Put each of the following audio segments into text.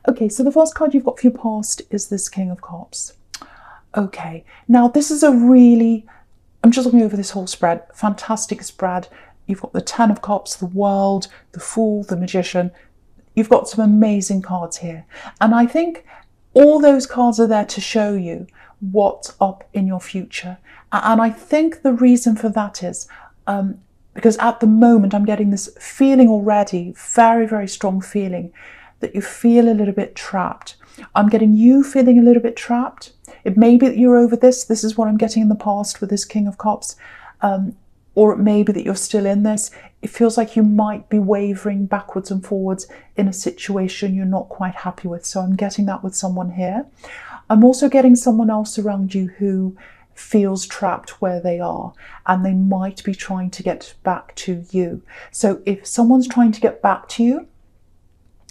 Okay, so the first card you've got for your past is this King of Cups. Okay, now this is a really, I'm just looking over this whole spread, fantastic spread. You've got the Ten of Cups, the World, the Fool, the Magician. You've got some amazing cards here. And I think all those cards are there to show you what's up in your future. And I think the reason for that is because at the moment I'm getting this feeling already, very, very strong feeling that you feel a little bit trapped. I'm getting you feeling a little bit trapped. It may be that you're over this. This is what I'm getting in the past with this King of Cups. Or it may be that you're still in this. It feels like you might be wavering backwards and forwards in a situation you're not quite happy with. So I'm getting that with someone here. I'm also getting someone else around you who feels trapped where they are, and they might be trying to get back to you. So if someone's trying to get back to you,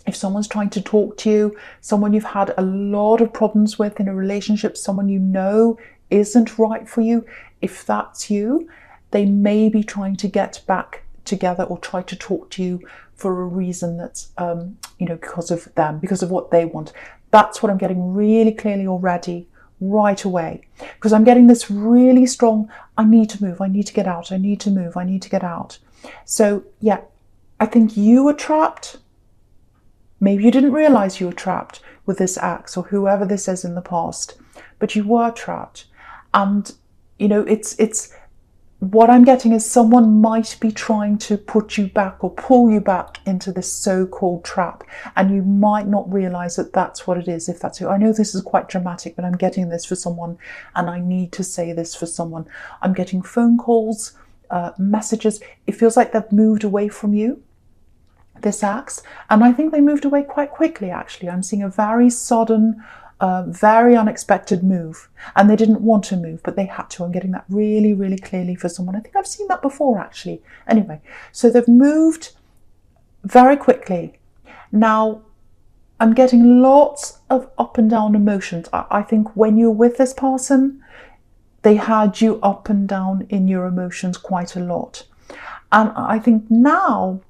if someone's trying to talk to you, someone you've had a lot of problems with in a relationship, someone you know isn't right for you, if that's you, they may be trying to get back together or try to talk to you for a reason that's, because of them, because of what they want. That's what I'm getting really clearly already right away, because I'm getting this really strong, I need to move, I need to get out, I need to move, I need to get out. So yeah, I think you were trapped. Maybe you didn't realize you were trapped with this ex or whoever this is in the past, but you were trapped. And, it's what I'm getting is someone might be trying to put you back or pull you back into this so-called trap. And you might not realize that that's what it is, if that's who. I know this is quite dramatic, but I'm getting this for someone, and I need to say this for someone. I'm getting phone calls, messages. It feels like they've moved away from you, this ex, and I think they moved away quite quickly, actually. I'm seeing a very sudden, very unexpected move, and they didn't want to move, but they had to. I'm getting that really, really clearly for someone. I think I've seen that before, actually. Anyway, so they've moved very quickly. Now, I'm getting lots of up and down emotions. I think when you're with this person, they had you up and down in your emotions quite a lot. And I think now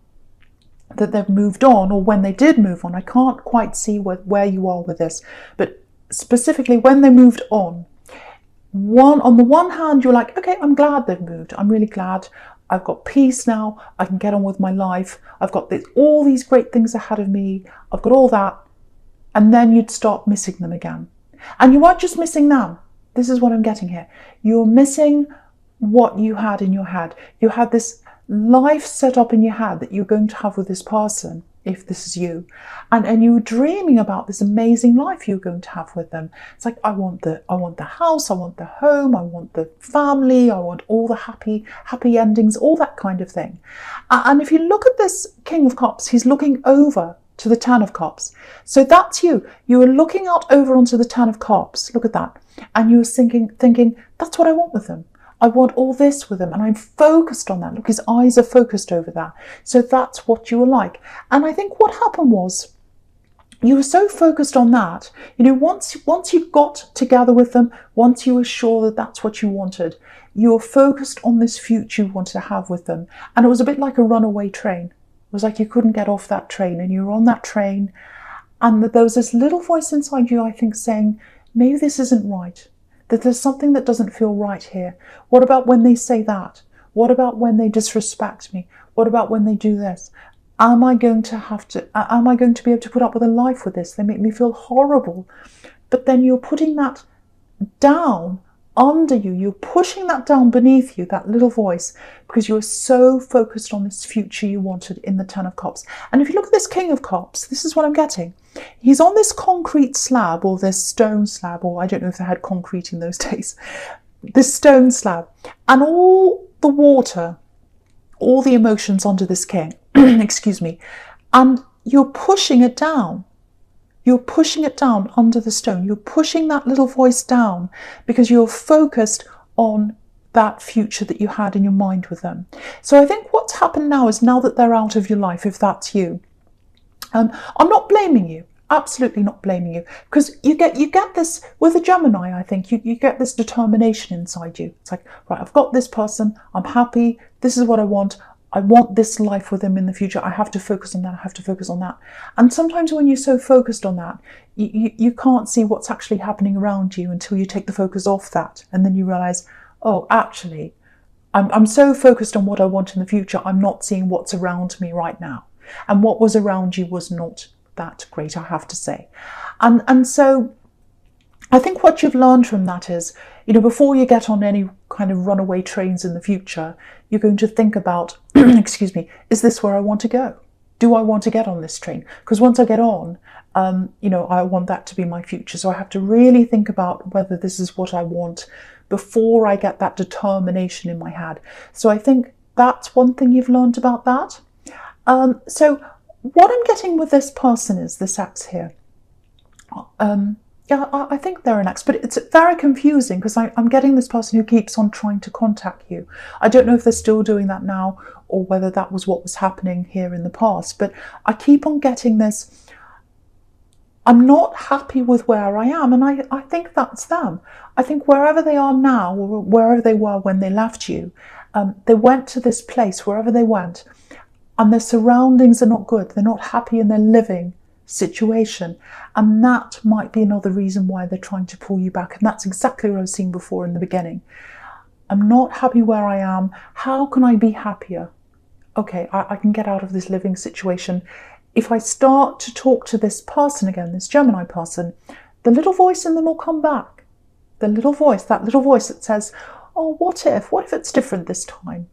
that they've moved on, or when they did move on, I can't quite see where you are with this, but specifically when they moved on the one hand, you're like, okay, I'm glad they've moved. I'm really glad. I've got peace now. I can get on with my life. I've got all these great things ahead of me. I've got all that. And then you'd start missing them again. And you weren't just missing them. This is what I'm getting here. You're missing what you had in your head. You had this life set up in your head that you're going to have with this person, if this is you, and you were dreaming about this amazing life you're going to have with them. It's like, I want the house, I want the home, I want the family, I want all the happy endings, all that kind of thing. And if you look at this King of Cups, he's looking over to the Ten of Cups. So that's you. You were looking out over onto the Ten of Cups. Look at that. And you were thinking, that's what I want with them. I want all this with him, and I'm focused on that. Look, his eyes are focused over that. So that's what you were like. And I think what happened was you were so focused on that, once you got together with them, once you were sure that that's what you wanted, you were focused on this future you wanted to have with them. And it was a bit like a runaway train. It was like you couldn't get off that train, and you were on that train, and there was this little voice inside you, I think, saying, maybe this isn't right. That there's something that doesn't feel right here. What about when they say that? What about when they disrespect me? What about when they do this? Am I going to be able to put up with a life with this? They make me feel horrible. But then you're putting that down under you. You're pushing that down beneath you, that little voice, because you're so focused on this future you wanted in the Ten of Cups. And if you look at this King of Cups, this is what I'm getting. He's on this concrete slab, or this stone slab, or I don't know if they had concrete in those days, this stone slab, and all the water, all the emotions onto this king, excuse me, and you're pushing it down. You're pushing it down under the stone. You're pushing that little voice down because you're focused on that future that you had in your mind with them. So I think what's happened now is, now that they're out of your life, if that's you, I'm not blaming you. Absolutely not blaming you, because you get this with a Gemini. I think you get this determination inside you. It's like, right, I've got this person, I'm happy, this is what I want, I want this life with them in the future. I have to focus on that. I have to focus on that. And sometimes when you're so focused on that, you can't see what's actually happening around you until you take the focus off that. And then you realize, oh, actually, I'm so focused on what I want in the future, I'm not seeing what's around me right now. And what was around you was not that great, I have to say. And so I think what you've learned from that is, before you get on any kind of runaway trains in the future, you're going to think about, excuse me, is this where I want to go? Do I want to get on this train? Because once I get on, I want that to be my future. So I have to really think about whether this is what I want before I get that determination in my head. So I think that's one thing you've learned about that. So what I'm getting with this person is this ex here. Yeah, I think they're an ex, but it's very confusing because I'm getting this person who keeps on trying to contact you. I don't know if they're still doing that now or whether that was what was happening here in the past, but I keep on getting this, I'm not happy with where I am, and I think that's them. I think wherever they are now or wherever they were when they left you, they went to this place, wherever they went, and their surroundings are not good. They're not happy in their living situation, and that might be another reason why they're trying to pull you back. And that's exactly what I was seeing before in the beginning. I'm not happy where I am. How can I be happier? Okay, I can get out of this living situation. If I start to talk to this person again, this Gemini person, the little voice in them will come back. The little voice, that little voice that says, oh, what if it's different this time?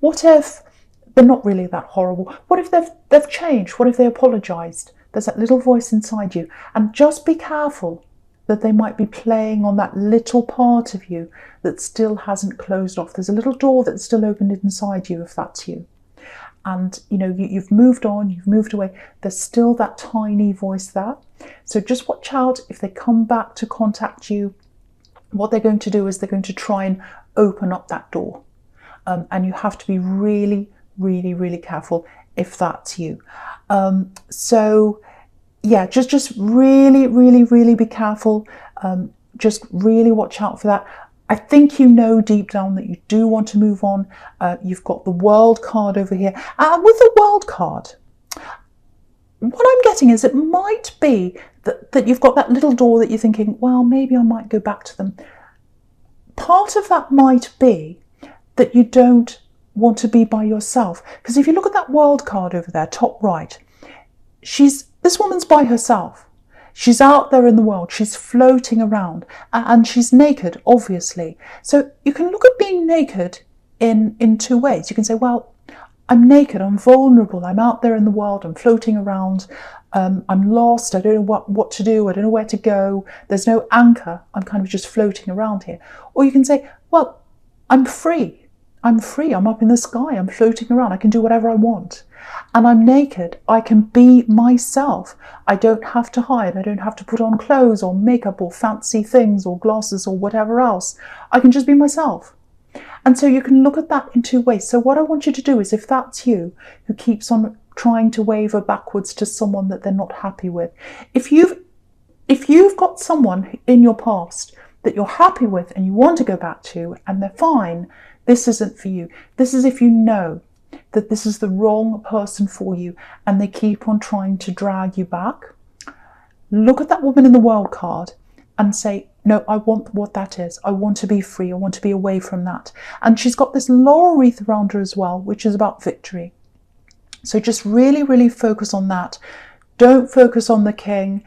What if they're not really that horrible? What if they've changed? What if they apologized? There's that little voice inside you. And just be careful that they might be playing on that little part of you that still hasn't closed off. There's a little door that's still opened inside you, if that's you. And, you've moved on, you've moved away. There's still that tiny voice there. So just watch out if they come back to contact you. What they're going to do is they're going to try and open up that door. And you have to be really, really, really careful if that's you. So yeah, just really, really, really be careful. Just really watch out for that. I think deep down that you do want to move on. You've got the World card over here. With the World card, what I'm getting is it might be that you've got that little door that you're thinking, well, maybe I might go back to them. Part of that might be that you don't want to be by yourself. Because if you look at that World card over there, top right, this woman's by herself. She's out there in the world. She's floating around and she's naked, obviously. So you can look at being naked in two ways. You can say, well, I'm naked, I'm vulnerable, I'm out there in the world, I'm floating around, I'm lost, I don't know what to do, I don't know where to go, there's no anchor, I'm kind of just floating around here. Or you can say, well, I'm free, I'm up in the sky, I'm floating around, I can do whatever I want. And I'm naked, I can be myself. I don't have to hide, I don't have to put on clothes or makeup or fancy things or glasses or whatever else. I can just be myself. And so you can look at that in two ways. So what I want you to do is, if that's you who keeps on trying to waver backwards to someone that they're not happy with, if you've got someone in your past that you're happy with and you want to go back to and they're fine, this isn't for you. This is if you know that this is the wrong person for you and they keep on trying to drag you back. Look at that woman in the World card and say, no, I want what that is. I want to be free. I want to be away from that. And she's got this laurel wreath around her as well, which is about victory. So just really, really focus on that. Don't focus on the King.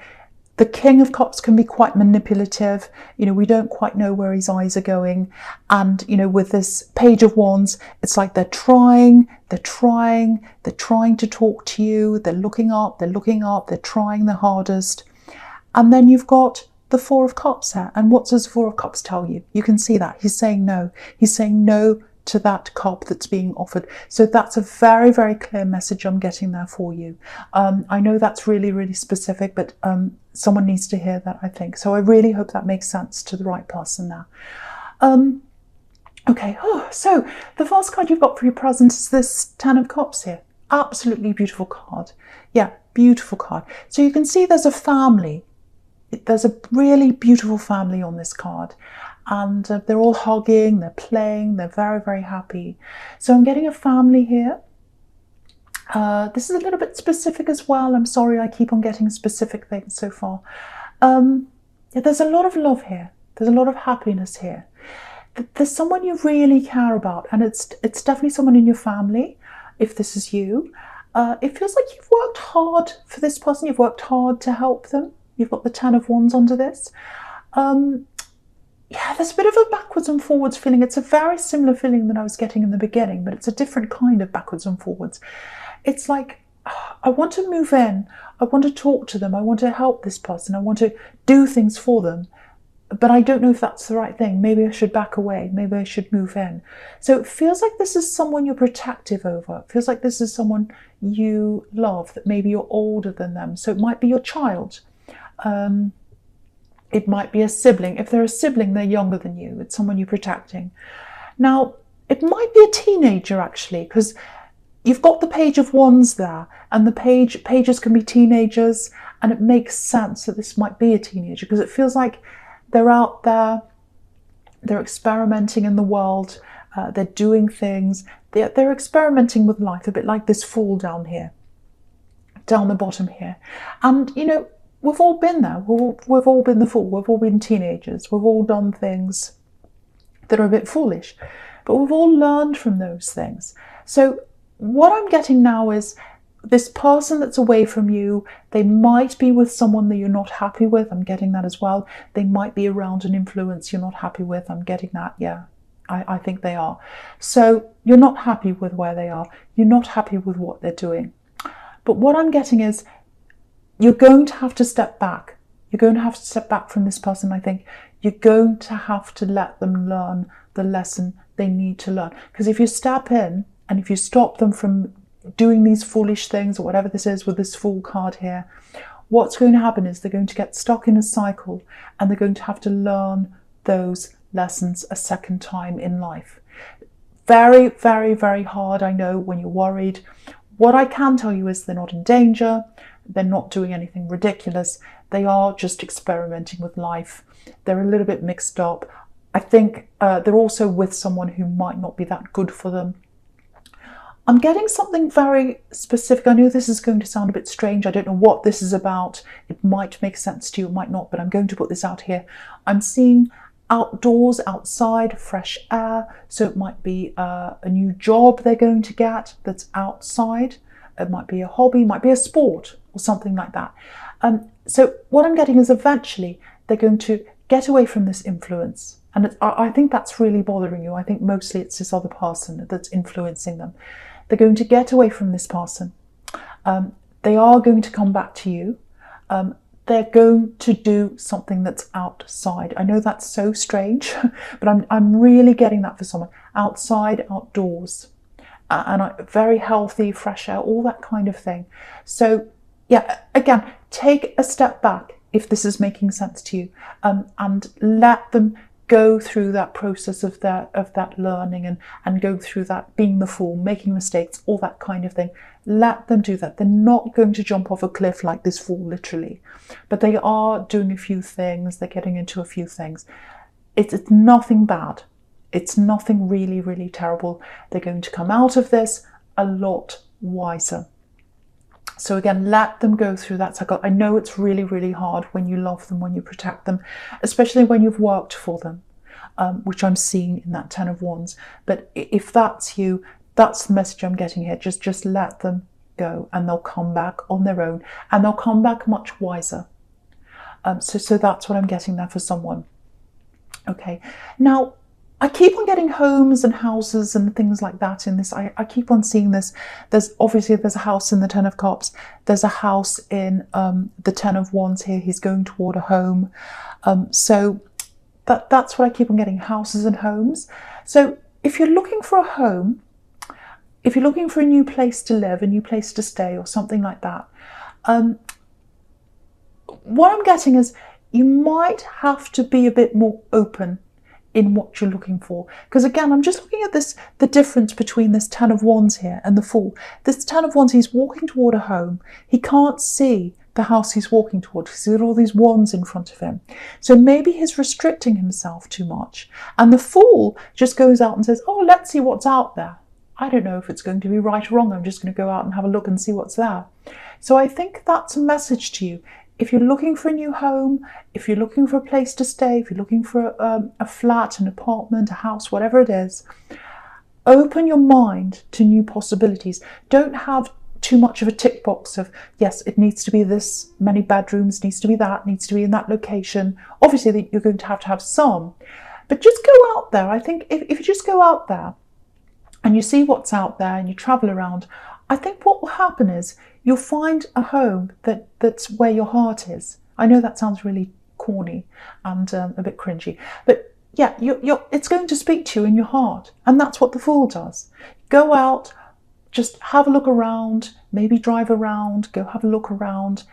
The King of Cups can be quite manipulative. We don't quite know where his eyes are going. And, with this Page of Wands, it's like they're trying to talk to you. They're looking up, they're trying their hardest. And then you've got the Four of Cups there. And what does the Four of Cups tell you? You can see that. He's saying no. He's saying no to that cup that's being offered. So that's a very, very clear message I'm getting there for you. I know that's really, really specific, but someone needs to hear that, I think. So I really hope that makes sense to the right person now. Okay, so the first card you've got for your present is this Ten of Cups here. Absolutely beautiful card. Yeah, beautiful card. So you can see there's a family. There's a really beautiful family on this card, and they're all hugging, they're playing, they're very, very happy. So I'm getting a family here. This is a little bit specific as well. I'm sorry I keep on getting specific things so far. Yeah, there's a lot of love here. There's a lot of happiness here. There's someone you really care about, and it's definitely someone in your family, if this is you. It feels like you've worked hard for this person. You've worked hard to help them. You've got the Ten of Wands under this. Yeah, there's a bit of a backwards and forwards feeling. It's a very similar feeling that I was getting in the beginning, but it's a different kind of backwards and forwards. It's like, I want to move in. I want to talk to them. I want to help this person. I want to do things for them. But I don't know if that's the right thing. Maybe I should back away. Maybe I should move in. So it feels like this is someone you're protective over. It feels like this is someone you love, that maybe you're older than them. So it might be your child. It might be a sibling. If they're a sibling, they're younger than you. It's someone you're protecting. Now, it might be a teenager, actually, because you've got the Page of Wands there, and the pages can be teenagers, and it makes sense that this might be a teenager, because it feels like they're out there, they're experimenting in the world, they're doing things, they're experimenting with life, a bit like this Fool down here, down the bottom here. And, you know, we've all been there. We've all been the fool. We've all been teenagers. We've all done things that are a bit foolish, but we've all learned from those things. So what I'm getting now is this person that's away from you, they might be with someone that you're not happy with. I'm getting that as well. They might be around an influence you're not happy with. I'm getting that. Yeah, I think they are. So you're not happy with where they are. You're not happy with what they're doing. But what I'm getting is, you're going to have to step back. You're going to have to step back from this person, I think. You're going to have to let them learn the lesson they need to learn. Because if you step in and if you stop them from doing these foolish things, or whatever this is with this Fool card here, what's going to happen is they're going to get stuck in a cycle, and they're going to have to learn those lessons a second time in life. Very, very, very hard, I know, when you're worried. What I can tell you is they're not in danger. They're not doing anything ridiculous. They are just experimenting with life. They're a little bit mixed up. I think they're also with someone who might not be that good for them. I'm getting something very specific. I know this is going to sound a bit strange. I don't know what this is about. It might make sense to you, it might not, but I'm going to put this out here. I'm seeing outdoors, outside, fresh air. So it might be a new job they're going to get that's outside. It might be a hobby, might be a sport, or something like that. So what I'm getting is eventually they're going to get away from this influence. And I think that's really bothering you. I think mostly it's this other person that's influencing them. They're going to get away from this person. They are going to come back to you. They're going to do something that's outside. I know that's so strange, but I'm really getting that for someone. Outside, outdoors. And very healthy, fresh air, all that kind of thing. So yeah, again, take a step back if this is making sense to you, and let them go through that process of that learning, and go through that being the fool, making mistakes, all that kind of thing. Let them do that. They're not going to jump off a cliff like this fool, literally, but they are doing a few things. They're getting into a few things. It's nothing bad. It's nothing really, really terrible. They're going to come out of this a lot wiser. So again, let them go through that cycle. I know it's really, really hard when you love them, when you protect them, especially when you've worked for them, which I'm seeing in that Ten of Wands. But if that's you, that's the message I'm getting here. Just let them go, and they'll come back on their own, and they'll come back much wiser. So that's what I'm getting there for someone. Okay, now, I keep on getting homes and houses and things like that in this. I keep on seeing this. There's a house in the Ten of Cups. There's a house in the Ten of Wands here. He's going toward a home. So that's what I keep on getting, houses and homes. So if you're looking for a home, if you're looking for a new place to live, a new place to stay, or something like that, what I'm getting is you might have to be a bit more open in what you're looking for. Because again, I'm just looking at the difference between this Ten of Wands here and the Fool. This Ten of Wands, he's walking toward a home. He can't see the house he's walking toward. He's got all these wands in front of him. So maybe he's restricting himself too much. And the Fool just goes out and says, oh, let's see what's out there. I don't know if it's going to be right or wrong. I'm just going to go out and have a look and see what's there. So I think that's a message to you. If you're looking for a new home, if you're looking for a place to stay, if you're looking for a flat, an apartment, a house, whatever it is, open your mind to new possibilities. Don't have too much of a tick box of, yes, it needs to be this many bedrooms, needs to be that, needs to be in that location. Obviously, you're going to have some. But just go out there. I think if you just go out there and you see what's out there and you travel around, I think what will happen is you'll find a home that's where your heart is. I know that sounds really corny and a bit cringy, but yeah, it's going to speak to you in your heart. And that's what the Fool does. Go out, just have a look around, maybe drive around, go have a look around,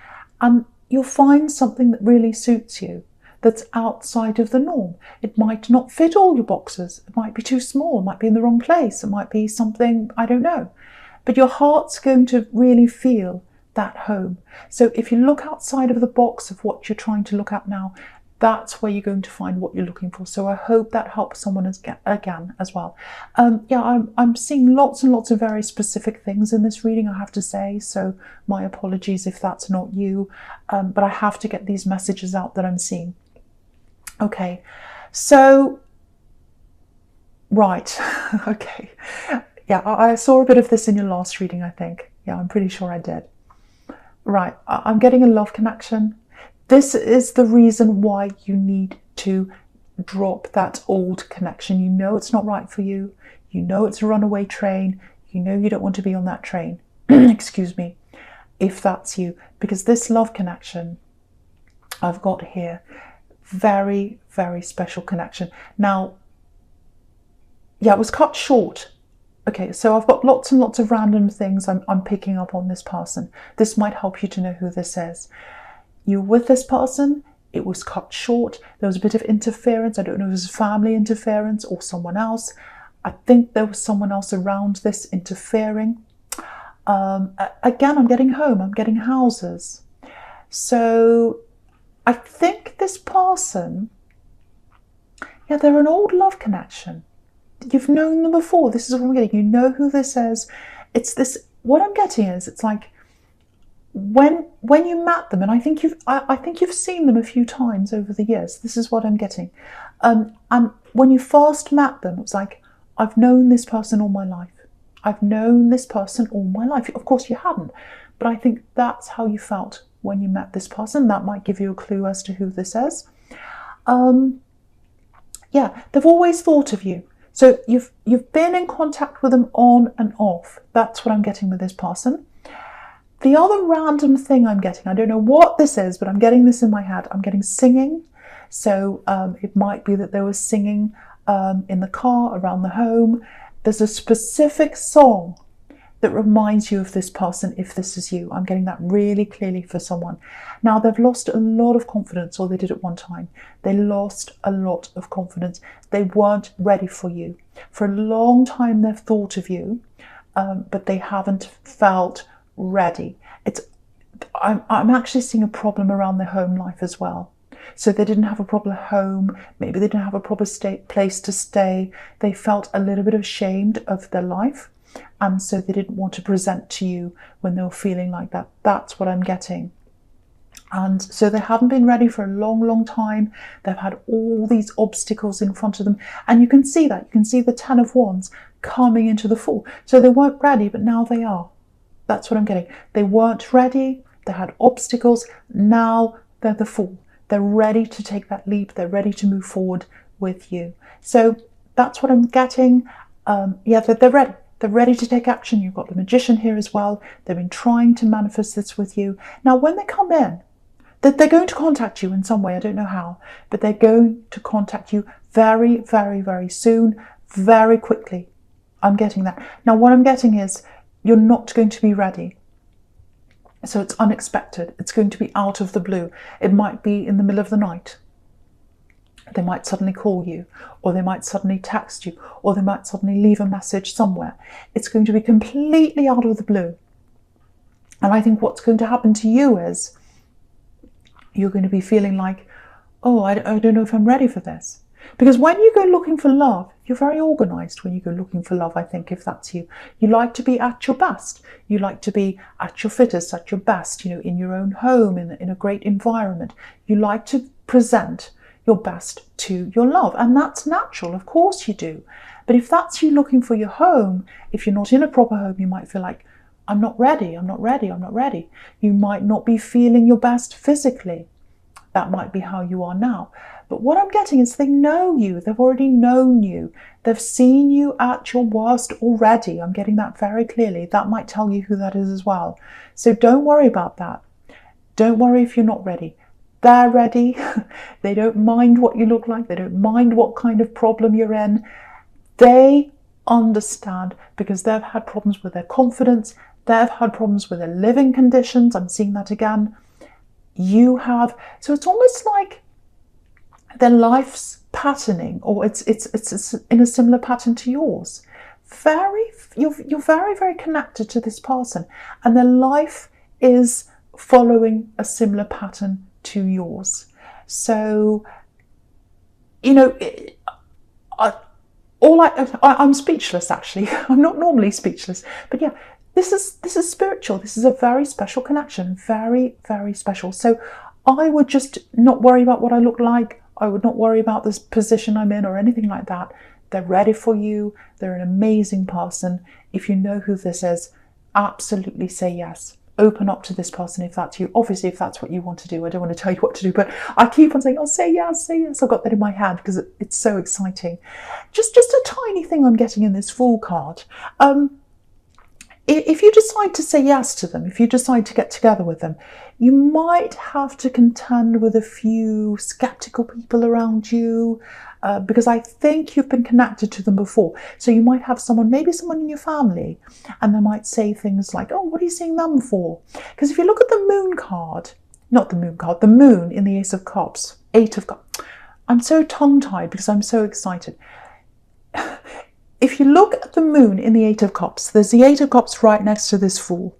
and you'll find something that really suits you, that's outside of the norm. It might not fit all your boxes. It might be too small. It might be in the wrong place. It might be something, I don't know. But your heart's going to really feel that home. So if you look outside of the box of what you're trying to look at now, that's where you're going to find what you're looking for. So I hope that helps someone again as well. Yeah, I'm seeing lots and lots of very specific things in this reading, I have to say. So my apologies if that's not you. But I have to get these messages out that I'm seeing. Okay, so, right, okay. Yeah, I saw a bit of this in your last reading, I think. Yeah, I'm pretty sure I did. Right, I'm getting a love connection. This is the reason why you need to drop that old connection. You know it's not right for you. You know it's a runaway train. You know you don't want to be on that train. Excuse me, if that's you. Because this love connection I've got here, very, very special connection. Now, yeah, it was cut short. Okay, so I've got lots and lots of random things I'm picking up on this person. This might help you to know who this is. You're with this person, it was cut short, there was a bit of interference. I don't know if it was family interference or someone else. I think there was someone else around this interfering. Again, I'm getting home, I'm getting houses. So I think this person, yeah, they're an old love connection. You've known them before. This is what I'm getting. You know who this is. It's this, what I'm getting is, it's like when you met them, and I think you've seen them a few times over the years. This is what I'm getting. And when you first met them, it was like, I've known this person all my life. I've known this person all my life. Of course you hadn't, but I think that's how you felt when you met this person. That might give you a clue as to who this is. Yeah, they've always thought of you. So you've been in contact with them on and off. That's what I'm getting with this person. The other random thing I'm getting, I don't know what this is, but I'm getting this in my head. I'm getting singing. So it might be that they were singing in the car, around the home. There's a specific song that reminds you of this person, if this is you. I'm getting that really clearly for someone. Now, they've lost a lot of confidence, or they did at one time. They lost a lot of confidence. They weren't ready for you. For a long time, they've thought of you, but they haven't felt ready. I'm actually seeing a problem around their home life as well. So they didn't have a proper home. Maybe they didn't have a proper place to stay. They felt a little bit ashamed of their life. And so they didn't want to present to you when they were feeling like that. That's what I'm getting. And so they haven't been ready for a long, long time. They've had all these obstacles in front of them. And you can see that. You can see the 10 of Wands coming into the Fool. So they weren't ready, but now they are. That's what I'm getting. They weren't ready. They had obstacles. Now they're the Fool. They're ready to take that leap. They're ready to move forward with you. So that's what I'm getting. Yeah, they're ready. They're ready to take action. You've got the Magician here as well. They've been trying to manifest this with you. Now, when they come in, they're going to contact you in some way. I don't know how, but they're going to contact you very, very, very soon, very quickly. I'm getting that. Now, what I'm getting is you're not going to be ready. So it's unexpected. It's going to be out of the blue. It might be in the middle of the night. They might suddenly call you, or they might suddenly text you, or they might suddenly leave a message somewhere. It's going to be completely out of the blue. And I think what's going to happen to you is you're going to be feeling like, oh, I don't know if I'm ready for this. Because when you go looking for love, you're very organised when you go looking for love, I think, if that's you. You like to be at your best. You like to be at your fittest, at your best, in your own home, in a great environment. You like to present your best to your love. And that's natural, of course you do. But if that's you looking for your home, if you're not in a proper home, you might feel like, I'm not ready, I'm not ready, I'm not ready. You might not be feeling your best physically. That might be how you are now. But what I'm getting is they know you. They've already known you. They've seen you at your worst already. I'm getting that very clearly. That might tell you who that is as well. So don't worry about that. Don't worry if you're not ready. They're ready. They don't mind what you look like. They don't mind what kind of problem you're in. They understand because they've had problems with their confidence. They've had problems with their living conditions. I'm seeing that again. You have. So it's almost like their life's patterning, or it's in a similar pattern to yours. You're very, very connected to this person, and their life is following a similar pattern to yours. So, I'm speechless actually. I'm not normally speechless, but yeah, this is spiritual. This is a very special connection, very, very special. So I would just not worry about what I look like. I would not worry about this position I'm in or anything like that. They're ready for you. They're an amazing person. If you know who this is, absolutely say yes. Open up to this person if that's you. Obviously, if that's what you want to do. I don't want to tell you what to do, but I keep on saying, oh, say yes, say yes. I've got that in my head because it's so exciting. Just a tiny thing I'm getting in this Fool card. If you decide to say yes to them, if you decide to get together with them, you might have to contend with a few skeptical people around you because I think you've been connected to them before. So you might have maybe someone in your family, and they might say things like, oh, what are you seeing them for? Because if you look at the moon card, the moon in the Ace of Cups, 8 of Cups. I'm so tongue-tied because I'm so excited. If you look at the moon in the 8 of Cups, there's the 8 of Cups right next to this Fool.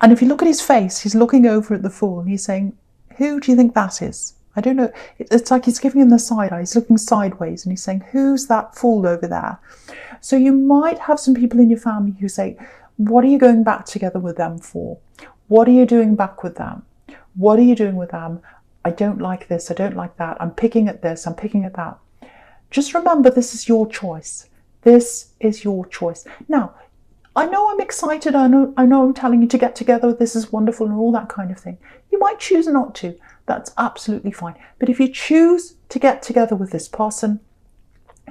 And if you look at his face, he's looking over at the Fool and he's saying, who do you think that is? I don't know. It's like he's giving him the side eye. He's looking sideways and he's saying, who's that Fool over there? So you might have some people in your family who say, what are you going back together with them for? What are you doing back with them? What are you doing with them? I don't like this. I don't like that. I'm picking at this. I'm picking at that. Just remember, this is your choice. This is your choice. Now, I know I'm excited. I know I'm telling you to get together. This is wonderful and all that kind of thing. You might choose not to. That's absolutely fine. But if you choose to get together with this person,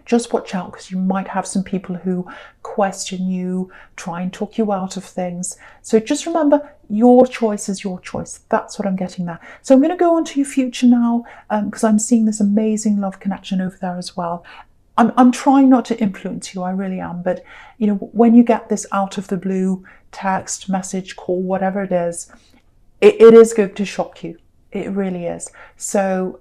just watch out because you might have some people who question you, try and talk you out of things. So just remember, your choice is your choice. That's what I'm getting there. So I'm going to go on to your future now because I'm seeing this amazing love connection over there as well. I'm trying not to influence you, I really am. But, when you get this out of the blue text, message, call, whatever it is going to shock you. It really is. So,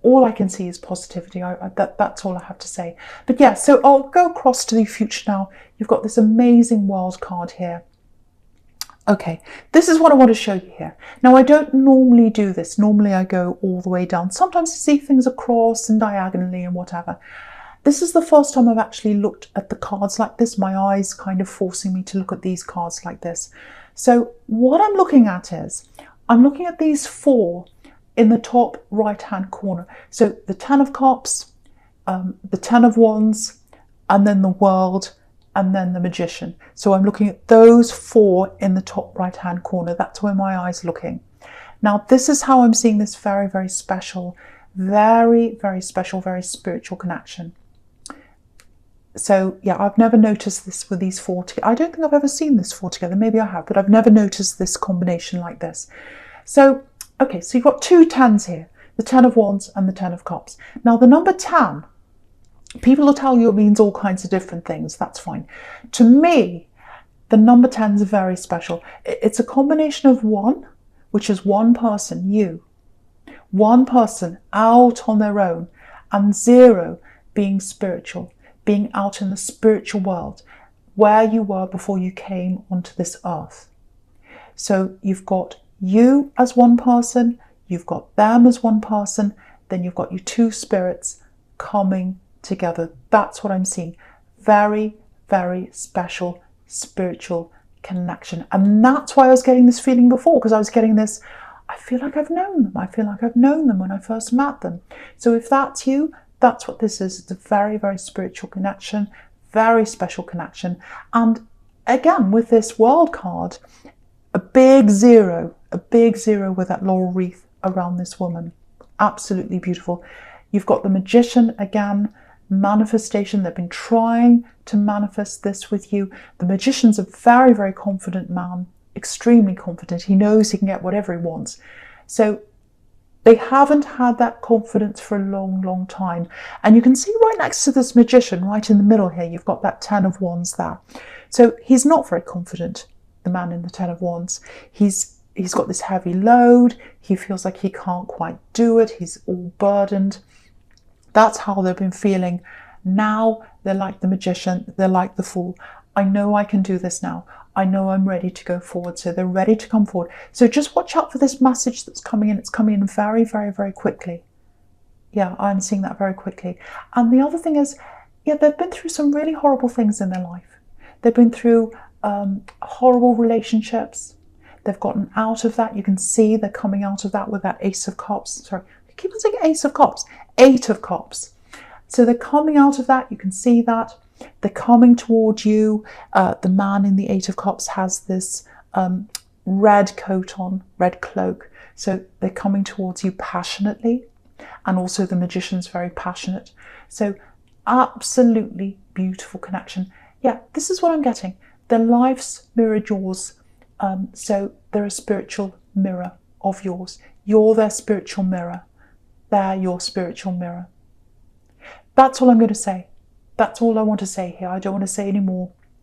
all I can see is positivity. That's all I have to say. But yeah, so I'll go across to the future now. You've got this amazing world card here. Okay, this is what I want to show you here. Now, I don't normally do this. Normally, I go all the way down. Sometimes I see things across and diagonally and whatever. This is the first time I've actually looked at the cards like this. My eyes kind of forcing me to look at these cards like this. So what I'm looking at is, I'm looking at these 4 in the top right-hand corner. So the 10 of Cups, the 10 of Wands, and then the World, and then the Magician. So I'm looking at those 4 in the top right-hand corner. That's where my eye's looking. Now, this is how I'm seeing this very, very special, very, very special, very spiritual connection. So, yeah, I've never noticed this with these 4 together. I don't think I've ever seen this 4 together. Maybe I have, but I've never noticed this combination like this. So, okay, so you've got 2 10s here, the 10 of Wands and the 10 of Cups. Now, the number 10, people will tell you it means all kinds of different things. That's fine. To me, the number 10 is very special. It's a combination of 1, which is one person, you. One person out on their own, and 0 being spiritual, being out in the spiritual world, where you were before you came onto this earth. So you've got you as one person, you've got them as one person, then you've got your two spirits coming together. That's what I'm seeing. Very, very special spiritual connection. And that's why I was getting this feeling before, because I was getting this, I feel like I've known them. I feel like I've known them when I first met them. So if that's you, that's what this is. It's a very, very spiritual connection, very special connection. And again, with this world card, a big zero with that laurel wreath around this woman. Absolutely beautiful. You've got the Magician again, manifestation. They've been trying to manifest this with you. The Magician's a very, very confident man, extremely confident. He knows he can get whatever he wants. So they haven't had that confidence for a long, long time. And you can see right next to this Magician, right in the middle here, you've got that 10 of Wands there. So he's not very confident, the man in the 10 of Wands. He's got this heavy load. He feels like he can't quite do it. He's all burdened. That's how they've been feeling. Now they're like the Magician. They're like the Fool. I know I can do this now. I know I'm ready to go forward. So they're ready to come forward. So just watch out for this message that's coming in. It's coming in very, very, very quickly. Yeah, I'm seeing that very quickly. And the other thing is, yeah, they've been through some really horrible things in their life. They've been through horrible relationships. They've gotten out of that. You can see they're coming out of that with that Ace of Cups. Sorry, I keep on saying Ace of Cups. 8 of Cups. So they're coming out of that. You can see that. They're coming towards you. The man in the 8 of Cups has this red coat on, red cloak. So they're coming towards you passionately. And also the Magician's very passionate. So absolutely beautiful connection. Yeah, this is what I'm getting. Their lives mirrored yours. So they're a spiritual mirror of yours. You're their spiritual mirror. They're your spiritual mirror. That's all I'm going to say. That's all I want to say here. I don't want to say any more.